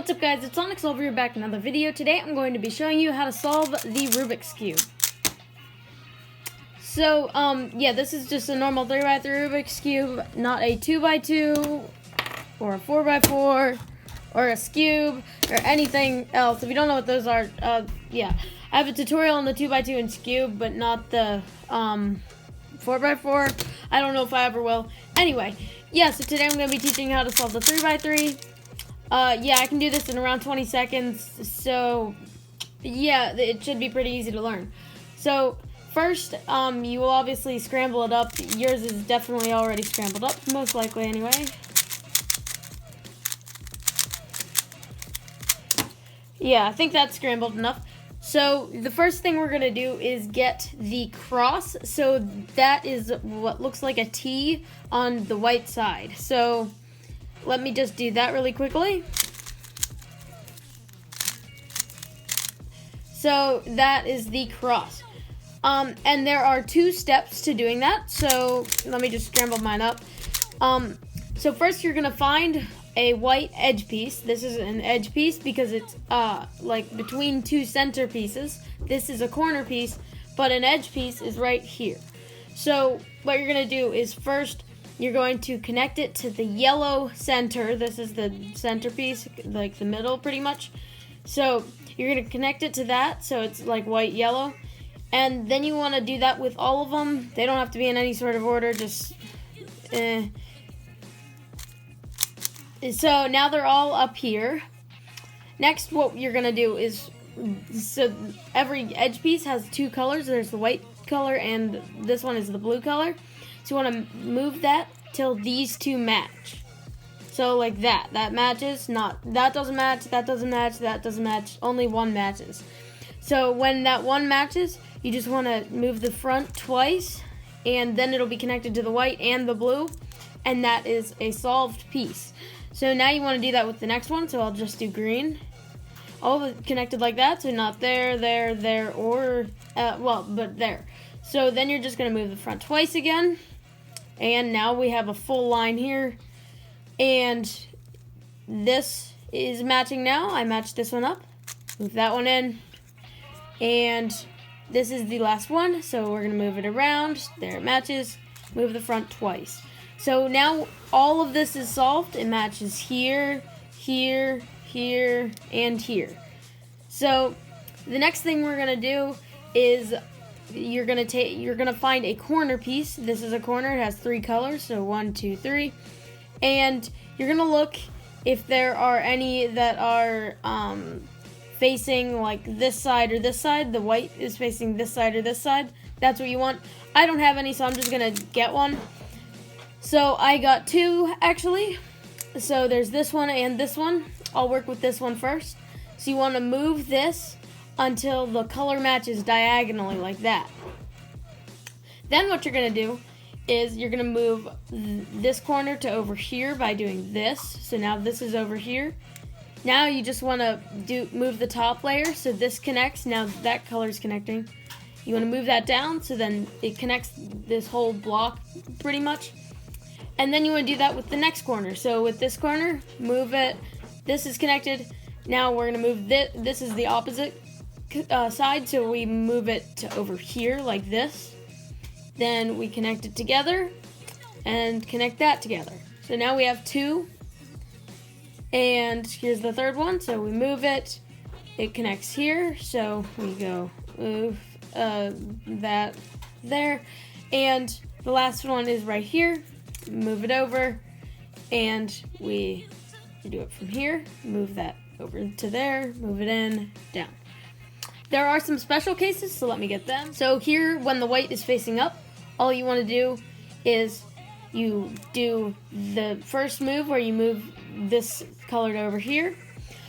What's up guys, it's Sonic Solver here back in another video. Today I'm going to be showing you how to solve the Rubik's Cube. So, yeah, this is just a normal 3x3 Rubik's Cube, not a 2x2, or a 4x4, or a Scube, or anything else. If you don't know what those are, yeah. I have a tutorial on the 2x2 and Scube, but not the, 4x4. I don't know if I ever will. Anyway, yeah, so today I'm going to be teaching you how to solve the 3x3. Yeah, I can do this in around 20 seconds, so yeah, it should be pretty easy to learn. So first, you will obviously scramble it up. Yours is definitely already scrambled up, most likely anyway. Yeah, I think that's scrambled enough. So the first thing we're going to do is get the cross. So that is what looks like a T on the white side. So let me just do that really quickly. So that is the cross. And there are two steps to doing that. So let me just scramble mine up. So first you're gonna find a white edge piece. This is an edge piece because it's like between two center pieces. This is a corner piece, but an edge piece is right here. So what you're gonna do is first you're going to connect it to the yellow center. This is the centerpiece, like the middle pretty much. So you're going to connect it to that, so it's like white, yellow. And then you want to do that with all of them. They don't have to be in any sort of order, just... So now they're all up here. Next, what you're going to do is... So every edge piece has two colors. There's the white color and this one is the blue color. So you want to move that till these two match. So like that. That matches. Not that doesn't match. That doesn't match. That doesn't match. Only one matches. So when that one matches, you just want to move the front twice, and then it'll be connected to the white and the blue, and that is a solved piece. So now you want to do that with the next one. So I'll just do green. All of it connected like that. So not there, there, there, or well, but there. So then you're just going to move the front twice again. And now we have a full line here. And this is matching now. I matched this one up. Move that one in. And this is the last one. So we're going to move it around. There it matches. Move the front twice. So now all of this is solved. It matches here, here, here, and here. So the next thing we're going to do is you're gonna find a corner piece. This is a corner. It has three colors, so 1, 2, 3, and you're gonna look if there are any that are facing like this side or this side. The white is facing this side or this side. That's what you want. I don't have any, so I'm just gonna get one. So I got two actually. So there's this one and this one. I'll work with this one first. So you want to move this until the color matches diagonally like that. Then what you're going to do is you're going to move this corner to over here by doing this. So now this is over here. Now you just want to move the top layer so this connects. Now that color is connecting. You want to move that down so then it connects this whole block pretty much. And then you want to do that with the next corner. So with this corner, move it. This is connected. Now we're going to move this. This is the opposite side, so we move it to over here like this. Then we connect it together and connect that together. So now we have two. And here's the third one. So we move it. It connects here. So we go move that there. And the last one is right here. Move it over. And we do it from here. Move that over to there. Move it in, down. There are some special cases, so let me get them. So here, when the white is facing up, all you want to do is you do the first move where you move this color to over here.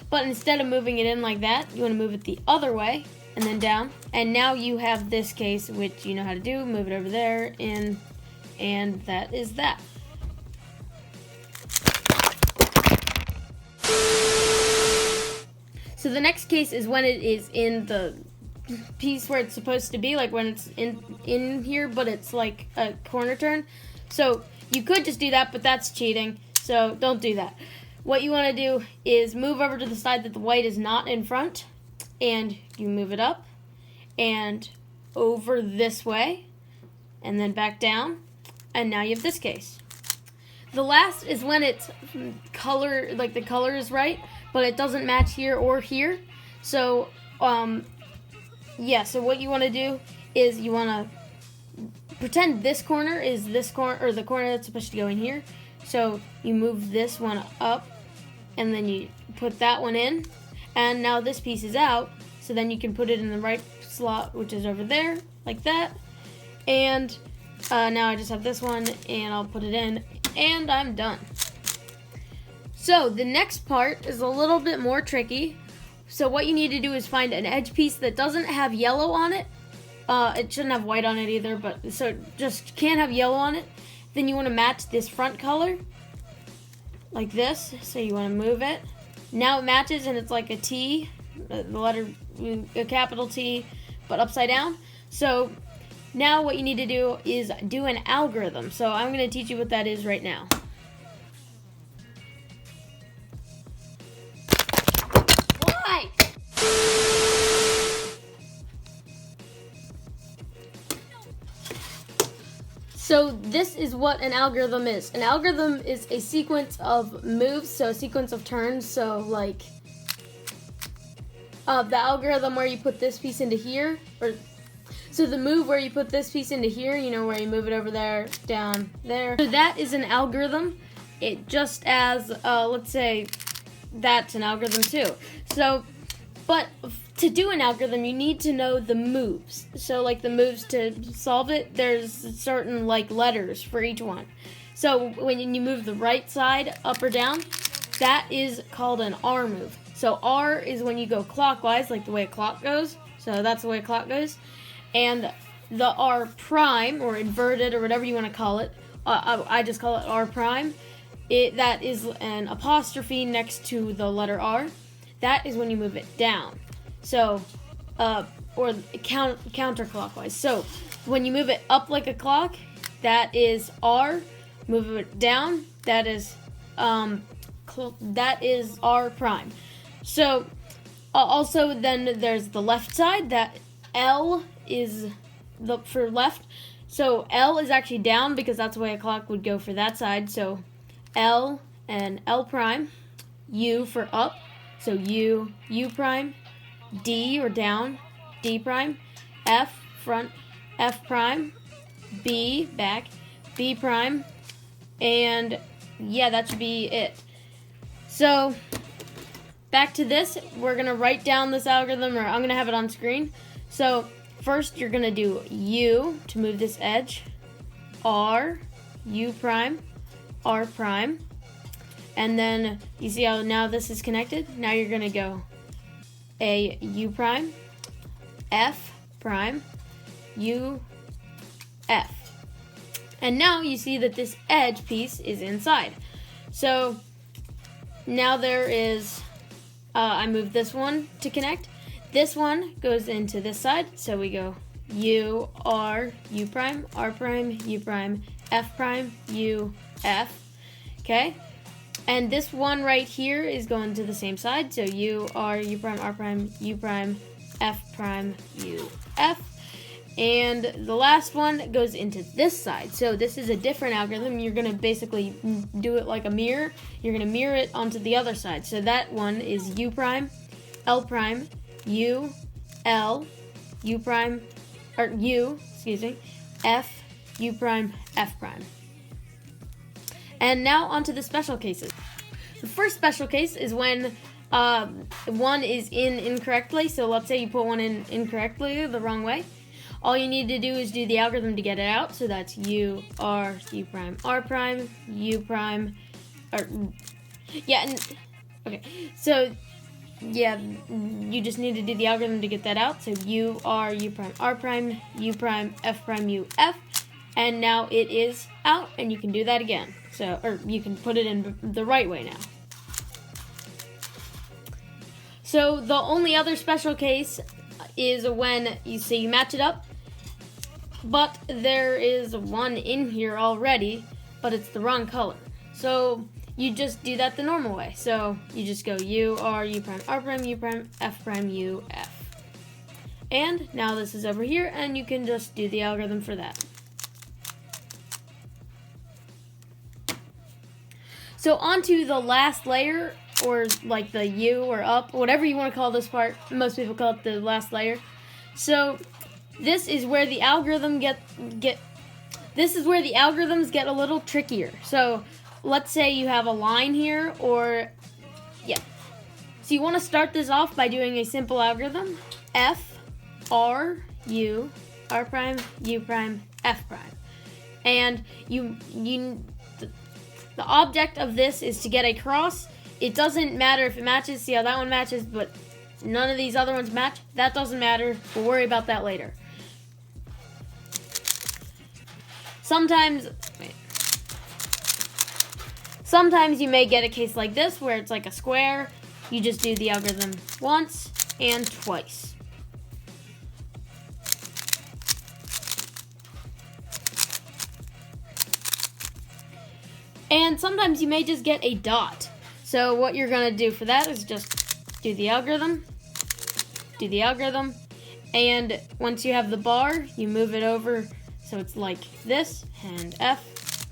But instead of moving it in like that, you want to move it the other way and then down. And now you have this case, which you know how to do. Move it over there, in, and that is that. So the next case is when it is in the piece where it's supposed to be, like when it's in here, but it's like a corner turn. So you could just do that, but that's cheating, so don't do that. what you want to do is move over to the side that the white is not in front, and you move it up and over this way, and then back down, and now you have this case. The last is when it's color, like the color is right, but it doesn't match here or here. So, so what you want to do is you want to pretend this corner is this corner, or the corner that's supposed to go in here. So you move this one up, and then you put that one in, and now this piece is out, so then you can put it in the right slot, which is over there, like that. And now I just have this one, and I'll put it in, and I'm done. So the next part is a little bit more tricky. So what you need to do is find an edge piece that doesn't have yellow on it. It shouldn't have white on it either, but so it just can't have yellow on it. Then you want to match this front color like this. So you want to move it. Now it matches, and it's like a T, the letter, a capital T, but upside down. So now what you need to do is do an algorithm. So I'm going to teach you what that is right now. Why? So this is what an algorithm is. An algorithm is a sequence of moves, so a sequence of turns. So like the algorithm where you put this piece into here, so the move where you put this piece into here, you know, where you move it over there, down, there. So that is an algorithm. It just as, let's say, that's an algorithm too. So, but to do an algorithm, you need to know the moves. So like the moves to solve it, there's certain like letters for each one. So when you move the right side up or down, that is called an R move. So R is when you go clockwise, like the way a clock goes. So that's the way a clock goes. And the R prime, or inverted, or whatever you want to call it, I just call it R prime. That is an apostrophe next to the letter R. That is when you move it down. So, or counterclockwise. So when you move it up like a clock, that is R. Move it down, that is R prime. So also then there's the left side. That L is for left. So L is actually down because that's the way a clock would go for that side. So L and L prime. U for up. So U prime. D or down, D prime. F front, F prime. B back, B prime. And yeah, that should be it. So back to this, we're gonna write down this algorithm, or I'm gonna have it on screen. So first you're gonna do U to move this edge, R, U prime, R prime, and then you see how now this is connected? Now you're gonna go A, U prime, F prime, U, F. And now you see that this edge piece is inside. So now there is, I move this one to connect. This one goes into this side, so we go U, R, U prime, R prime, U prime, F prime, U, F, okay? And this one right here is going to the same side, so U, R, U prime, R prime, U prime, F prime, U, F. And the last one goes into this side. So this is a different algorithm. You're going to basically do it like a mirror. You're going to mirror it onto the other side. So that one is U prime, L prime, U, L, U prime, or U, F, U prime, F prime. And now onto the special cases. The first special case is when one is in incorrectly. So let's say you put one in incorrectly, the wrong way. All you need to do is do the algorithm to get it out. So that's U, R, U prime, R prime, U prime, or, yeah, and, okay. So, yeah, you just need to do the algorithm to get that out. So U, R, U prime, R prime, U prime, F prime, U, F. And now it is out, and you can do that again. So, or you can put it in the right way now. So the only other special case is when you say you match it up, but there is one in here already, but it's the wrong color. So you just do that the normal way. So you just go U, R, U prime, R prime, U prime, F prime, U, F. And now this is over here, and you can just do the algorithm for that. So onto the last layer, or like the U or up, whatever you want to call this part. Most people call it the last layer. So this is where the algorithm this is where the algorithms get a little trickier. So let's say you have a line here, or yeah. So you want to start this off by doing a simple algorithm: F, R, U, R prime, U prime, F prime. And the object of this is to get a cross. It doesn't matter if it matches. See how that one matches, but none of these other ones match? That doesn't matter. We'll worry about that later. Sometimes you may get a case like this where it's like a square. You just do the algorithm once and twice. And sometimes you may just get a dot. So what you're going to do for that is just do the algorithm, and once you have the bar, you move it over so it's like this, and F,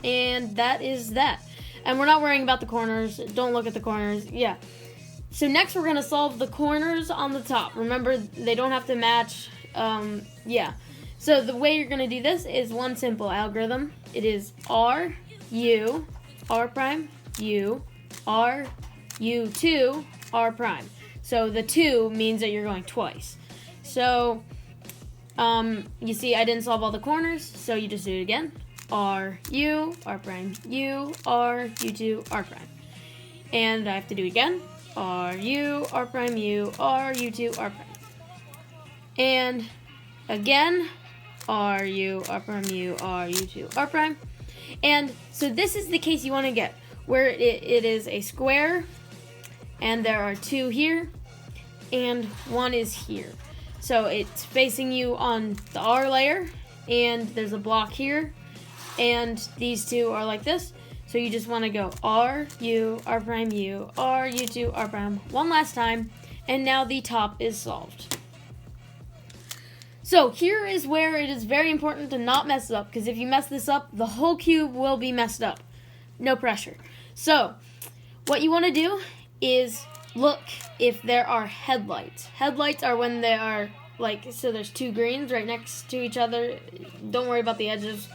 and that is that. And we're not worrying about the corners. Don't look at the corners. Yeah. So next we're going to solve the corners on the top. Remember, they don't have to match. Yeah. So the way you're going to do this is one simple algorithm. It is R, U, R prime, U, R, U2, R prime. So the 2 means that you're going twice. So you see I didn't solve all the corners, so you just do it again. R, U, R prime, U, R, U2, R prime. And I have to do it again. R, U, R prime, U, R, U2, R prime. And again, R, U, R prime, U, R, U2, R prime. And so this is the case you want to get, where it is a square, and there are 2 here, and 1 is here. So it's facing you on the R layer, and there's a block here, and these 2 are like this. So you just want to go R, U, R prime, U, R, U2, R prime one last time, and now the top is solved. So here is where it is very important to not mess it up, because if you mess this up, the whole cube will be messed up. No pressure. So what you want to do is look if there are headlights. Headlights are when they are like, so there's 2 greens right next to each other. Don't worry about the edges.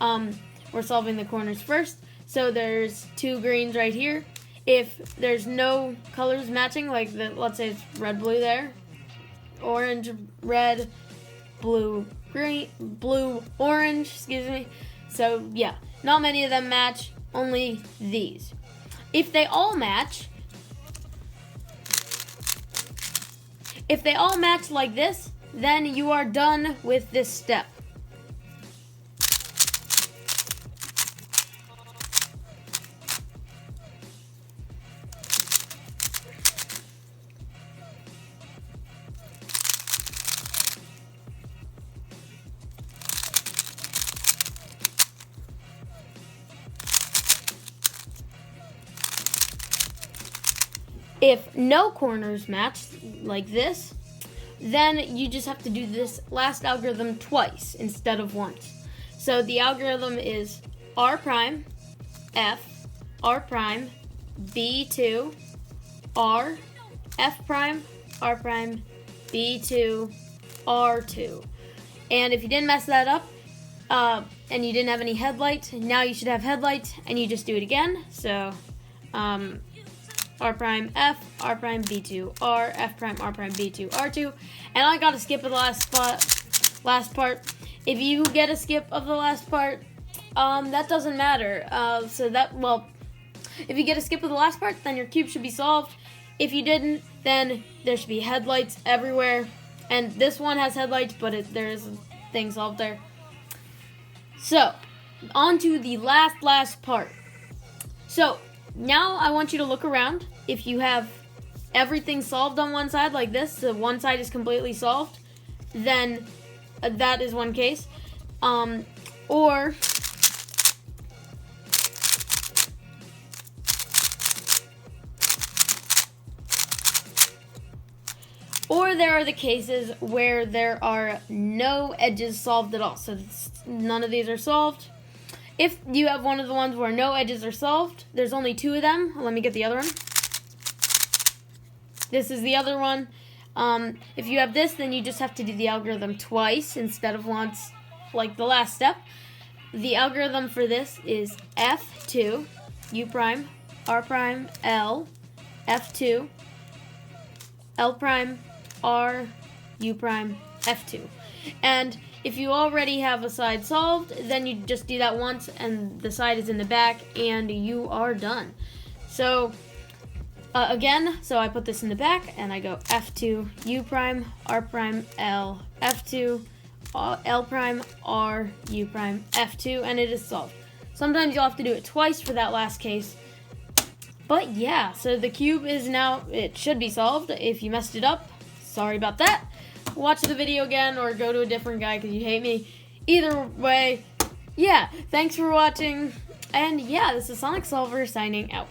We're solving the corners first. So there's 2 greens right here. If there's no colors matching, like let's say it's red, blue there, orange, red, blue, green, blue, orange, excuse me. So yeah, not many of them match, only these. If they all match like this, then you are done with this step. If no corners match like this, then you just have to do this last algorithm twice instead of once. So the algorithm is R prime, F, R prime, B2, R, F prime, R prime, B2, R2. And if you didn't mess that up, and you didn't have any headlights, now you should have headlights, and you just do it again. So, R prime, F, R prime, B2, R, F prime, R prime, B2, R2. And I gotta skip the last part. If you get a skip of the last part, that doesn't matter. If you get a skip of the last part, then your cube should be solved. If you didn't, then there should be headlights everywhere. And this one has headlights, but there is a thing solved there. So, on to the last part. So, now I want you to look around. If you have everything solved on one side like this, so one side is completely solved, then that is one case. Or Or there are the cases where there are no edges solved at all. So none of these are solved. If you have one of the ones where no edges are solved, there's only 2 of them. Let me get the other one. This is the other one. If you have this, then you just have to do the algorithm twice instead of once, like the last step. The algorithm for this is F2, U prime, R prime, L, F2, L prime, R, U prime, F2. And if you already have a side solved, then you just do that once and the side is in the back and you are done. So again, so I put this in the back and I go F2, U prime, R prime, L, F2, L prime, R, U prime, F2, and it is solved. Sometimes you'll have to do it twice for that last case. But yeah, so the cube is now, it should be solved. If you messed it up, sorry about that. Watch the video again or go to a different guy because you hate me. Either way, yeah, thanks for watching. And yeah, this is Sonic Solver signing out.